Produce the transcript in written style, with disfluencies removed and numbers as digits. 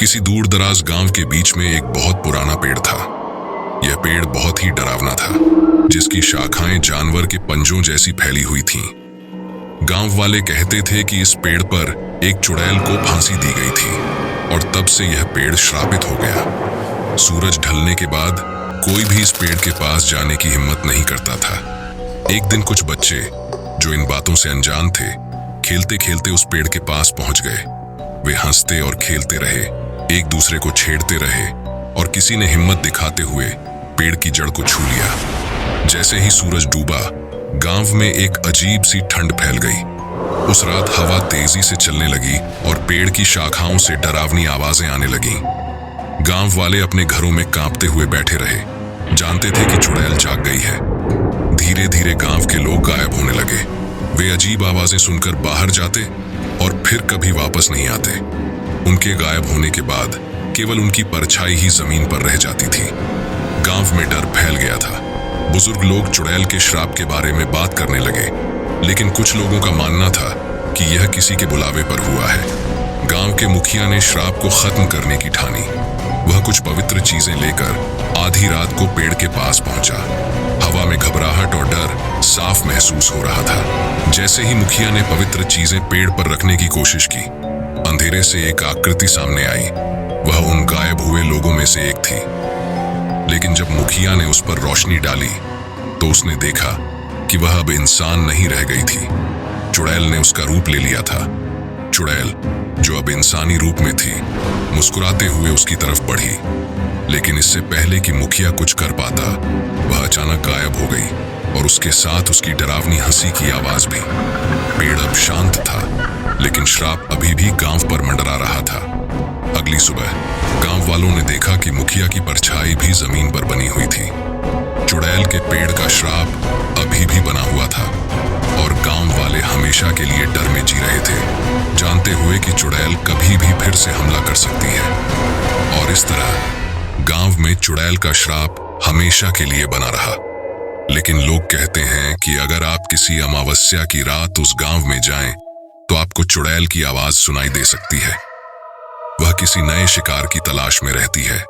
किसी दूर दराज गांव के बीच में एक बहुत पुराना पेड़ था। यह पेड़ बहुत ही डरावना था, जिसकी शाखाएं जानवर के पंजों जैसी फैली हुई थीं। गांव वाले कहते थे कि इस पेड़ पर एक चुड़ैल को फांसी दी गई थी और तब से यह पेड़ श्रापित हो गया। सूरज ढलने के बाद कोई भी इस पेड़ के पास जाने की हिम्मत नहीं करता था। एक दिन कुछ बच्चे, जो इन बातों से अनजान थे, खेलते खेलते उस पेड़ के पास पहुंच गए। वे हंसते और खेलते रहे, एक दूसरे को छेड़ते रहे और किसी ने हिम्मत दिखाते हुए पेड़ की जड़ को छू लिया। जैसे ही सूरज डूबा, गांव में एक अजीब सी ठंड फैल गई। उस रात हवा तेजी से चलने लगी और पेड़ की शाखाओं से डरावनी आवाजें आने लगीं। गांव वाले अपने घरों में कांपते हुए बैठे रहे, जानते थे कि चुड़ैल जाग गई है। धीरे धीरे गांव के लोग गायब होने लगे। वे अजीब आवाजें सुनकर बाहर जाते और फिर कभी वापस नहीं आते। उनके गायब होने के बाद केवल उनकी परछाई ही जमीन पर रह जाती थी। गांव में डर फैल गया था। बुजुर्ग लोग चुड़ैल के श्राप के बारे में बात करने लगे, लेकिन कुछ लोगों का मानना था कि यह किसी के बुलावे पर हुआ है। गांव के मुखिया ने श्राप को खत्म करने की ठानी। वह कुछ पवित्र चीजें लेकर आधी रात को पेड़ के पास पहुंचा। हवा में घबराहट और डर साफ महसूस हो रहा था। जैसे ही मुखिया ने पवित्र चीजें पेड़ पर रखने की कोशिश की, अंधेरे से एक आकृति सामने आई। वह उन गायब हुए लोगों में से एक थी। लेकिन जब मुखिया ने उस पर रोशनी डाली, तो उसने देखा कि वह अब इंसान नहीं रह गई थी। चुड़ैल ने उसका रूप ले लिया था। चुड़ैल, जो अब इंसानी रूप में थी, मुस्कुराते हुए उसकी तरफ बढ़ी। लेकिन इससे पहले कि मुखिया कुछ कर पाता, वह अचानक गायब हो गई और उसके साथ उसकी डरावनी हंसी की आवाज भी। पेड़ अब शांत था, लेकिन श्राप अभी भी गांव पर मंडरा रहा था। अगली सुबह गांव वालों ने देखा कि मुखिया की परछाई भी जमीन पर बनी हुई थी। चुड़ैल के पेड़ का श्राप अभी भी बना हुआ था और गांव वाले हमेशा के लिए डर में जी रहे थे, जानते हुए कि चुड़ैल कभी भी फिर से हमला कर सकती है। और इस तरह गांव में चुड़ैल का श्राप हमेशा के लिए बना रहा। लेकिन लोग कहते हैं कि अगर आप किसी अमावस्या की रात उस गांव में जाएं, तो आपको चुड़ैल की आवाज सुनाई दे सकती है। वह किसी नए शिकार की तलाश में रहती है।